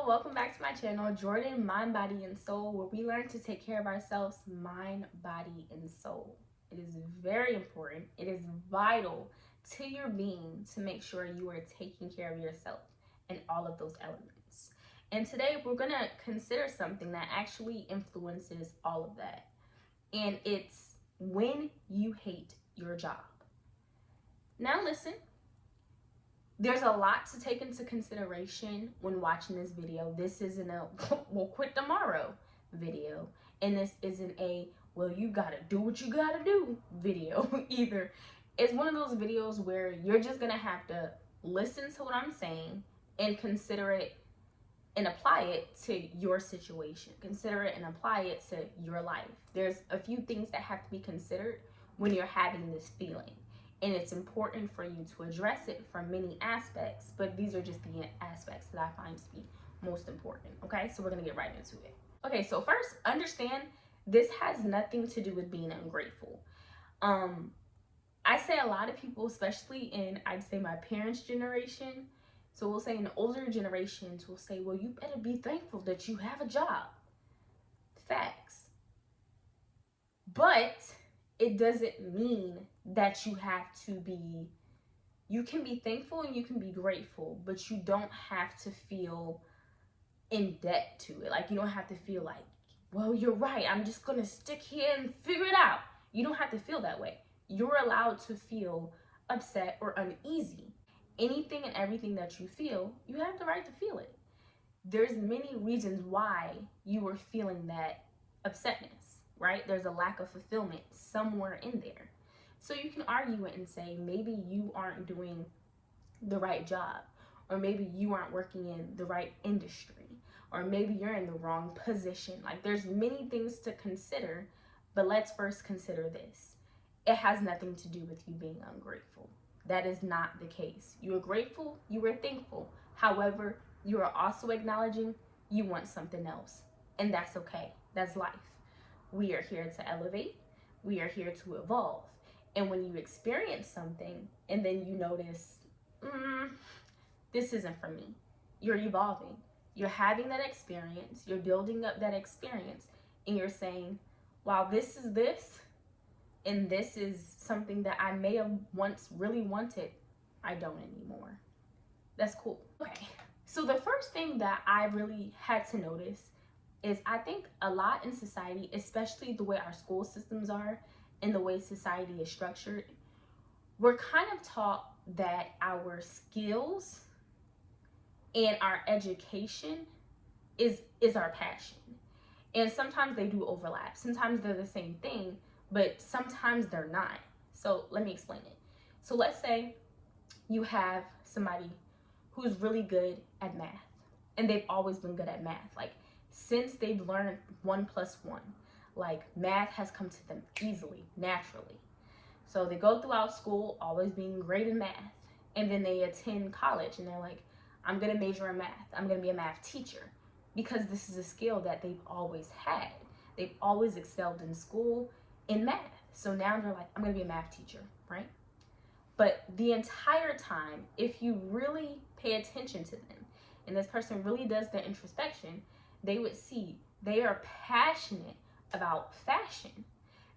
welcome back to my channel, Jordan Mind, Body, and Soul, where we learn to take care of ourselves, mind, body, and soul. It is very important. It is vital to your being to make sure you are taking care of yourself and all of those elements. And today we're going to consider something that actually influences all of that. And it's when you hate your job. Now listen. There's a lot to take into consideration when watching this video. This isn't a we'll quit tomorrow video, and this isn't a well you gotta do what you gotta do video either. It's one of those videos where you're just gonna have to listen to what I'm saying and consider it and apply it to your situation. Consider it and apply it to your life. There's a few things that have to be considered when you're having this feeling. And it's important for you to address it from many aspects, but these are just the aspects that I find to be most important, okay? So we're gonna get right into it. Okay, so first, understand this has nothing to do with being ungrateful. I say a lot of people, especially in, I'd say my parents' generation, so we'll say in the older generations, will say, well, you better be thankful that you have a job. Facts. But it doesn't mean that you have to be, you can be thankful and you can be grateful, but you don't have to feel in debt to it. Like, you don't have to feel like, well, you're right, I'm just gonna stick here and figure it out. You don't have to feel that way. You're allowed to feel upset or uneasy. Anything and everything that you feel, you have the right to feel it. There's many reasons why you are feeling that upsetness, right? There's a lack of fulfillment somewhere in there. So you can argue it and say, maybe you aren't doing the right job, or maybe you aren't working in the right industry, or maybe you're in the wrong position. Like, there's many things to consider, but let's first consider this. It has nothing to do with you being ungrateful. That is not the case. You are grateful, you are thankful. However, you are also acknowledging you want something else, and that's okay. That's life. We are here to elevate. We are here to evolve. And when you experience something and then you notice, this isn't for me, you're evolving. You're having that experience, you're building up that experience, and you're saying, wow, this is this, and this is something that I may have once really wanted, I don't anymore. That's cool. Okay, so the first thing that I really had to notice is I think a lot in society, especially the way our school systems are and the way society is structured, we're kind of taught that our skills and our education is our passion. And sometimes they do overlap. Sometimes they're the same thing, but sometimes they're not. So let me explain it. So let's say you have somebody who's really good at math, and they've always been good at math. Like, since they've learned 1 + 1, like, math has come to them easily, naturally. So they go throughout school always being great in math, and then they attend college and they're like, I'm gonna major in math, I'm gonna be a math teacher, because this is a skill that they've always had. They've always excelled in school in math. So now they're like, I'm gonna be a math teacher, right? But the entire time, if you really pay attention to them, and this person really does their introspection, they would see they are passionate about fashion.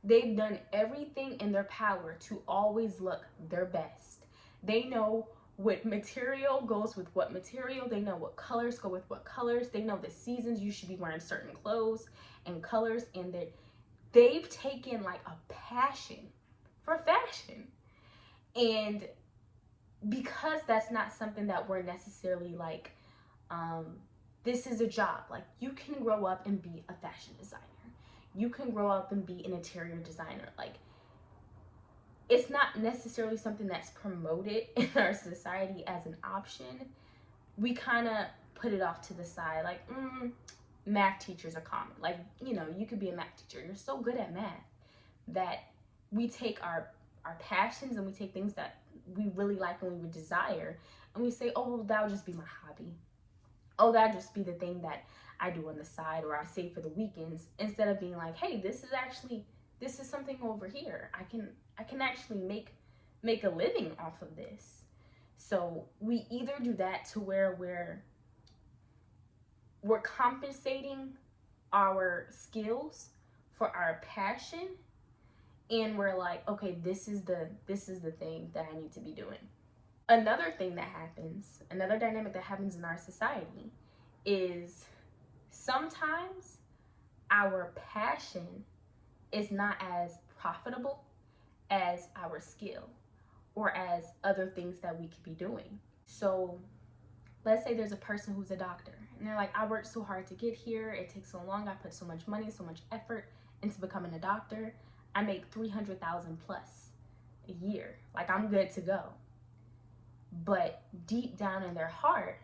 They've done everything in their power to always look their best. They know what material goes with what material. They know what colors go with what colors. They know the seasons you should be wearing certain clothes and colors, and they've taken like a passion for fashion. And because that's not something that we're necessarily like, this is a job. Like, you can grow up and be a fashion designer. You can grow up and be an interior designer. Like, it's not necessarily something that's promoted in our society as an option. We kind of put it off to the side. Like, math teachers are common. Like, you know, you could be a math teacher. You're so good at math that we take our passions and we take things that we really like and we would desire, and we say, oh, well, that'll just be my hobby. Oh, that'll just be the thing that I do on the side, or I save for the weekends, instead of being like, hey, this is something over here. I can actually make a living off of this. So we either do that to where we're compensating our skills for our passion, and we're like, okay, this is the thing that I need to be doing. Another thing that happens, another dynamic that happens in our society is sometimes our passion is not as profitable as our skill or as other things that we could be doing. So let's say there's a person who's a doctor and they're like, I worked so hard to get here, it takes so long, I put so much money, so much effort into becoming a doctor, I make 300,000 plus a year, like I'm good to go. But deep down in their heart,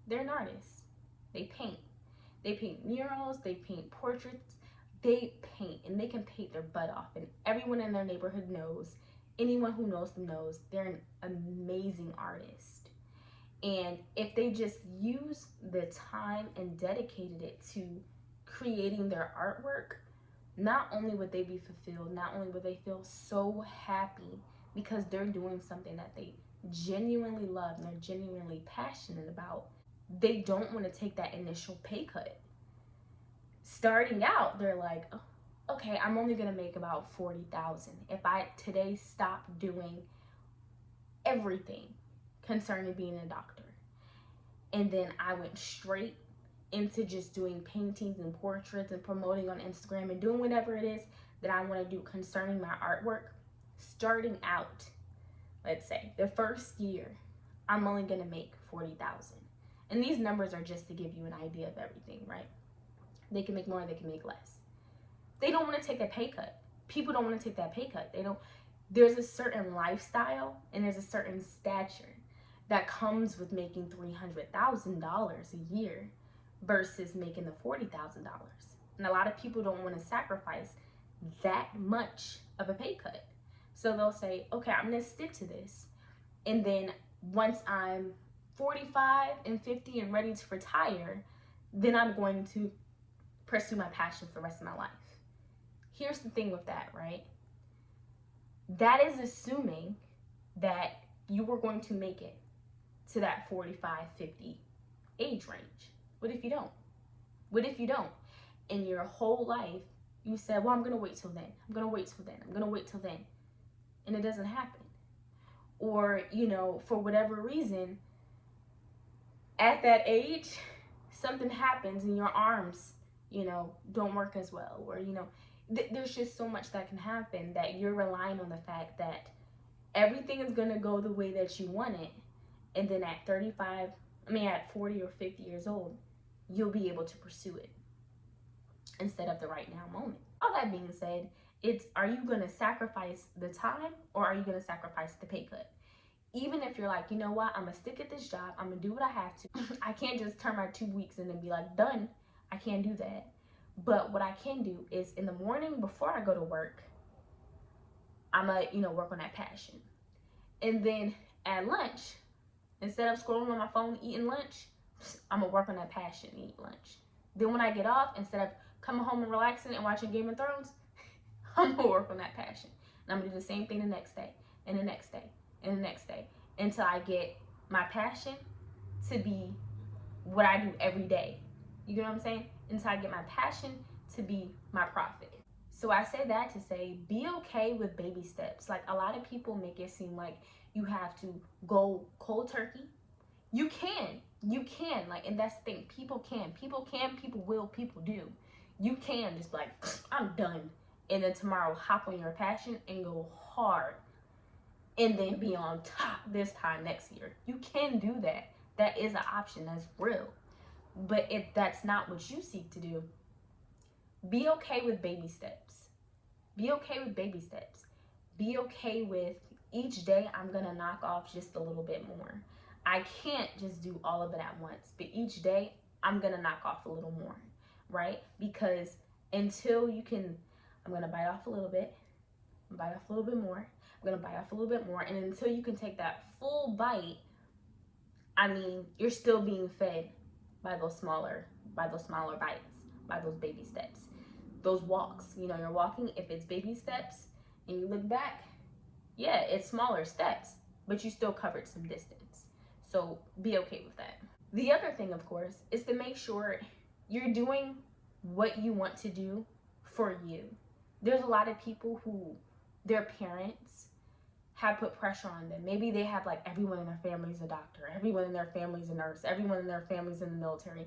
they're an artist. They paint. They paint murals, they paint portraits, they paint, and they can paint their butt off. And everyone in their neighborhood knows, anyone who knows them knows, they're an amazing artist. And if they just use the time and dedicated it to creating their artwork, not only would they be fulfilled, not only would they feel so happy because they're doing something that they genuinely love and they're genuinely passionate about, they don't want to take that initial pay cut. Starting out, they're like, oh, okay, I'm only gonna make about 40,000 if I today stop doing everything concerning being a doctor. And then I went straight into just doing paintings and portraits and promoting on Instagram and doing whatever it is that I want to do concerning my artwork. Starting out, let's say the first year, I'm only gonna make 40,000. And these numbers are just to give you an idea of everything, right? They can make more, they can make less. They don't want to take a pay cut. People don't want to take that pay cut. There's a certain lifestyle and there's a certain stature that comes with making $300,000 a year versus making the $40,000. And a lot of people don't want to sacrifice that much of a pay cut. So they'll say, okay, I'm going to stick to this. And then once I'm 45 and 50 and ready to retire, then I'm going to pursue my passion for the rest of my life. Here's the thing with that, right? That is assuming that you were going to make it to that 45, 50 age range. What if you don't? What if you don't? In your whole life, you said, well, I'm going to wait till then. I'm going to wait till then. I'm going to wait till then. And it doesn't happen. Or, for whatever reason, at that age, something happens and your arms, don't work as well. Or, there's just so much that can happen that you're relying on the fact that everything is going to go the way that you want it. And then at 40 or 50 years old, you'll be able to pursue it instead of the right now moment. All that being said, are you going to sacrifice the time or are you going to sacrifice the pay cut? Even if you're like, you know what, I'm going to stick at this job. I'm going to do what I have to. I can't just turn my 2 weeks in and be like, done. I can't do that. But what I can do is in the morning before I go to work, I'm going to, work on that passion. And then at lunch, instead of scrolling on my phone eating lunch, I'm going to work on that passion and eat lunch. Then when I get off, instead of coming home and relaxing and watching Game of Thrones, I'm going to work on that passion. And I'm going to do the same thing the next day, and the next day, and the next day, until I get my passion to be what I do every day. You get what I'm saying? Until I get my passion to be my profit. So I say that to say, be okay with baby steps. Like, a lot of people make it seem like you have to go cold turkey. You can, like, and that's the thing. People will, people do. You can just be like, I'm done. And then tomorrow hop on your passion and go hard. And then be on top this time next year. You can do that. That is an option. That's real. But if that's not what you seek to do, be okay with baby steps. Be okay with baby steps. Be okay with each day I'm going to knock off just a little bit more. I can't just do all of it at once, but each day I'm going to knock off a little more, right? Because until you can, I'm going to bite off a little bit, bite off a little bit more, I'm going to bite off a little bit more, and until you can take that full bite, you're still being fed by those smaller bites, by those baby steps, those walks. You're walking, if it's baby steps and you look back, yeah, it's smaller steps, but you still covered some distance. So be okay with that. The other thing, of course, is to make sure you're doing what you want to do for you. There's a lot of people who their parents have put pressure on them. Maybe they have like everyone in their family is a doctor, everyone in their family is a nurse, everyone in their family is in the military,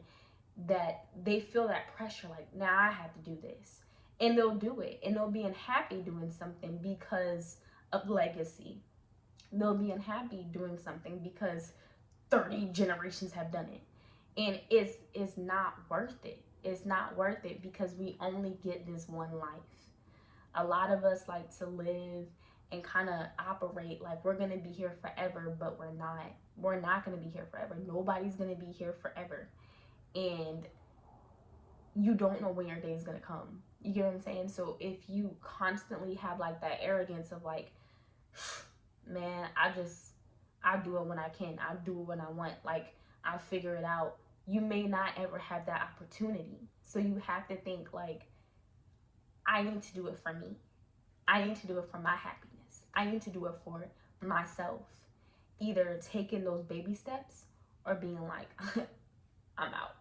that they feel that pressure like, now I have to do this. And they'll do it and they'll be unhappy doing something because of legacy. They'll be unhappy doing something because 30 generations have done it. And it's not worth it. It's not worth it because we only get this one life. A lot of us like to live and kind of operate like we're going to be here forever, but we're not. We're not going to be here forever. Nobody's going to be here forever. And you don't know when your day is going to come. You get what I'm saying? So if you constantly have like that arrogance of like, man, I do it when I can. I do it when I want. Like, I'll figure it out. You may not ever have that opportunity. So you have to think like, I need to do it for me. I need to do it for my happiness. I need to do it for myself. Either taking those baby steps or being like, I'm out.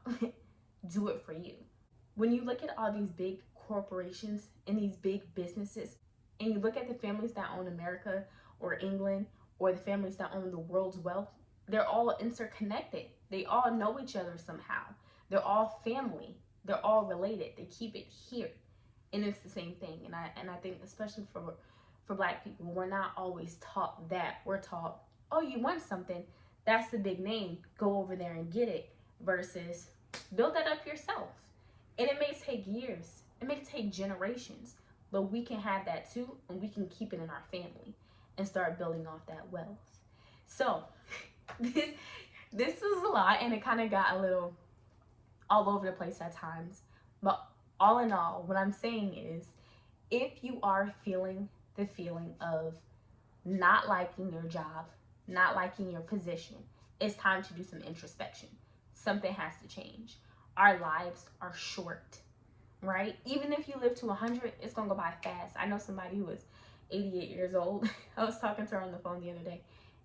Do it for you. When you look at all these big corporations and these big businesses, and you look at the families that own America or England or the families that own the world's wealth, they're all interconnected. They all know each other somehow. They're all family. They're all related. They keep it here. And it's the same thing. And I think especially for Black people, we're not always taught that. We're taught, oh, you want something, that's the big name, go over there and get it, versus build that up yourself. And it may take years, it may take generations, but we can have that too, and we can keep it in our family and start building off that wealth. So this is a lot, and it kind of got a little all over the place at times. But all in all, what I'm saying is, if you are feeling the feeling of not liking your job, not liking your position, it's time to do some introspection. Something has to change. Our lives are short, right? Even if you live to 100, it's gonna go by fast. I know somebody who was 88 years old. I was talking to her on the phone the other day,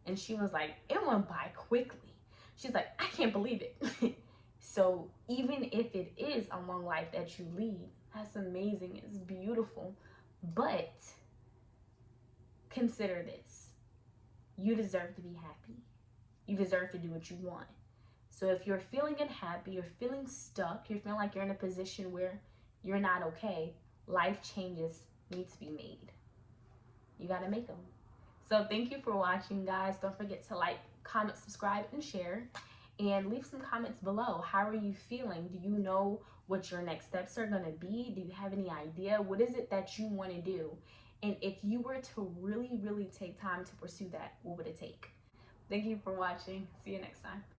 and she was like, it went by quickly. She's like, I can't believe it. So even if it is a long life that you lead, that's amazing, it's beautiful. But consider this. You deserve to be happy. You deserve to do what you want. So if you're feeling unhappy, you're feeling stuck, you're feeling like you're in a position where you're not okay, life changes need to be made. You gotta make them. So thank you for watching, guys. Don't forget to like, comment, subscribe, and share. And leave some comments below. How are you feeling? Do you know what your next steps are gonna be? Do you have any idea? What is it that you wanna do? And if you were to really, really take time to pursue that, what would it take? Thank you for watching. See you next time.